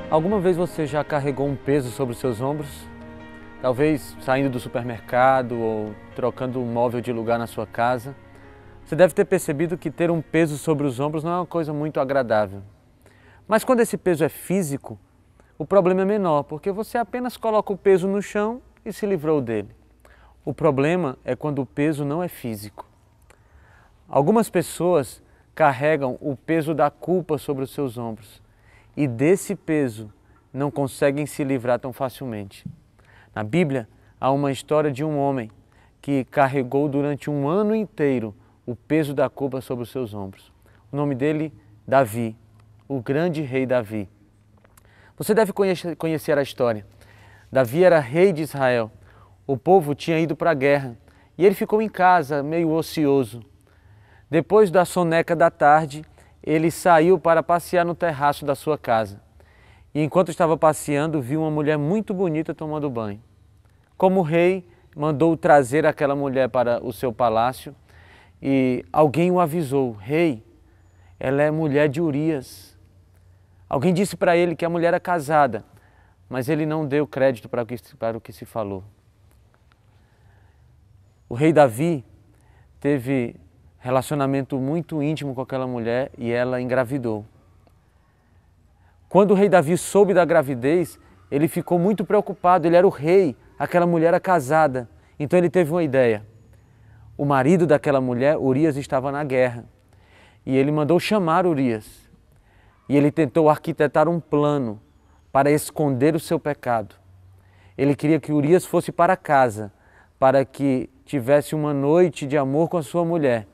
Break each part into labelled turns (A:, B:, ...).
A: Alguma vez você já carregou um peso sobre os seus ombros? Talvez saindo do supermercado ou trocando um móvel de lugar na sua casa. Você deve ter percebido que ter um peso sobre os ombros não é uma coisa muito agradável. Mas quando esse peso é físico, o problema é menor, porque você apenas coloca o peso no chão e se livrou dele. O problema é quando o peso não é físico. Algumas pessoas carregam o peso da culpa sobre os seus ombros e desse peso não conseguem se livrar tão facilmente. Na Bíblia, há uma história de um homem que carregou durante um ano inteiro o peso da culpa sobre os seus ombros. O nome dele, Davi, o grande rei Davi. Você deve conhecer a história. Davi era rei de Israel. O povo tinha ido para a guerra e ele ficou em casa, meio ocioso. Depois da soneca da tarde, ele saiu para passear no terraço da sua casa. E enquanto estava passeando, viu uma mulher muito bonita tomando banho. Como rei, mandou trazer aquela mulher para o seu palácio e alguém o avisou: rei, ela é mulher de Urias. Alguém disse para ele que a mulher era casada, mas ele não deu crédito para o que se falou. O rei Davi teve relacionamento muito íntimo com aquela mulher e ela engravidou. Quando o rei Davi soube da gravidez, ele ficou muito preocupado. Ele era o rei, aquela mulher era casada. Então ele teve uma ideia. O marido daquela mulher, Urias, estava na guerra e ele mandou chamar Urias. E ele tentou arquitetar um plano para esconder o seu pecado. Ele queria que Urias fosse para casa, para que tivesse uma noite de amor com a sua mulher.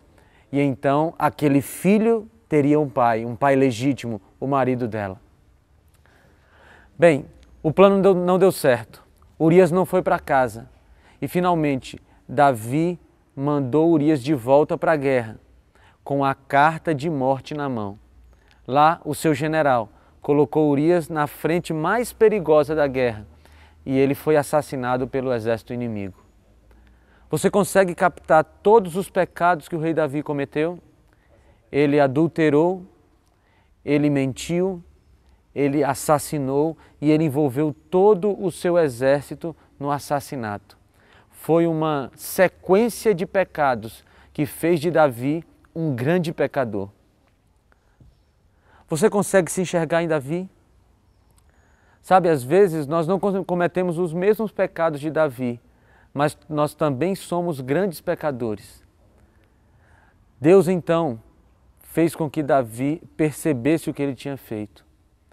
A: E então aquele filho teria um pai legítimo, o marido dela. Bem, o plano não deu certo. Urias não foi para casa. E finalmente, Davi mandou Urias de volta para a guerra, com a carta de morte na mão. Lá, o seu general colocou Urias na frente mais perigosa da guerra e ele foi assassinado pelo exército inimigo. Você consegue captar todos os pecados que o rei Davi cometeu? Ele adulterou, ele mentiu, ele assassinou e ele envolveu todo o seu exército no assassinato. Foi uma sequência de pecados que fez de Davi um grande pecador. Você consegue se enxergar em Davi? Sabe, às vezes nós não cometemos os mesmos pecados de Davi, mas nós também somos grandes pecadores. Deus então fez com que Davi percebesse o que ele tinha feito.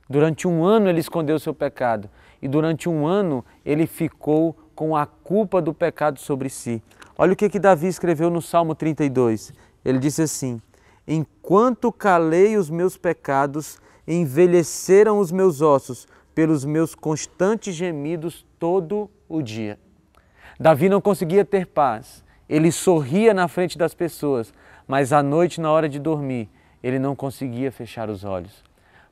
A: Durante um ano ele escondeu o seu pecado e durante um ano ele ficou com a culpa do pecado sobre si. Olha o que Davi escreveu no Salmo 32. Ele disse assim: enquanto calei os meus pecados, envelheceram os meus ossos pelos meus constantes gemidos todo o dia. Davi não conseguia ter paz. Ele sorria na frente das pessoas, mas à noite, na hora de dormir, ele não conseguia fechar os olhos,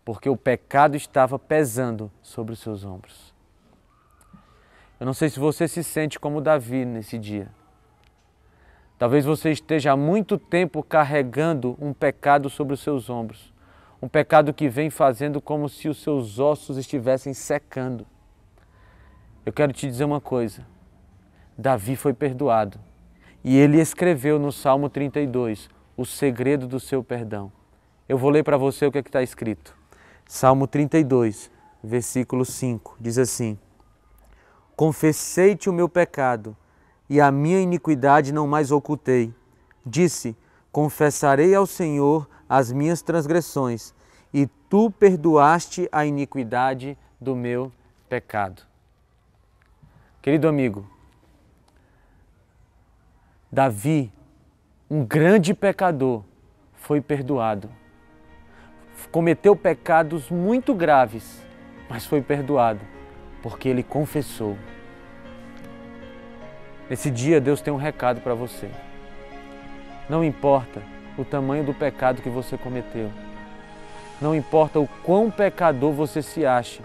A: porque o pecado estava pesando sobre os seus ombros. Eu não sei se você se sente como Davi nesse dia. Talvez você esteja há muito tempo carregando um pecado sobre os seus ombros. Um pecado que vem fazendo como se os seus ossos estivessem secando. Eu quero te dizer uma coisa. Davi foi perdoado. E ele escreveu no Salmo 32 o segredo do seu perdão. Eu vou ler para você o que está escrito. Salmo 32, versículo 5, diz assim: confessei-te o meu pecado, e a minha iniquidade não mais ocultei. Disse: confessarei ao Senhor as minhas transgressões, e tu perdoaste a iniquidade do meu pecado. Querido amigo, Davi, um grande pecador, foi perdoado. Cometeu pecados muito graves, mas foi perdoado, porque ele confessou. Nesse dia, Deus tem um recado para você. Não importa o tamanho do pecado que você cometeu. Não importa o quão pecador você se acha.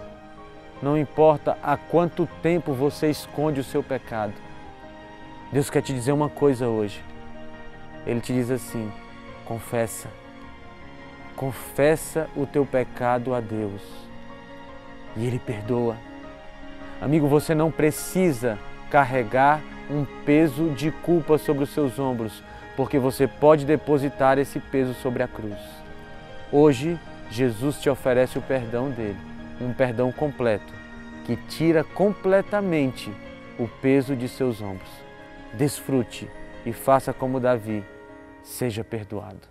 A: Não importa há quanto tempo você esconde o seu pecado. Deus quer te dizer uma coisa hoje. Ele te diz assim: confessa. Confessa o teu pecado a Deus. e Ele perdoa. Amigo, você não precisa carregar um peso de culpa sobre os seus ombros, porque você pode depositar esse peso sobre a cruz. Hoje, Jesus te oferece o perdão dele, um perdão completo, que tira completamente o peso de seus ombros. Desfrute e faça como Davi, seja perdoado.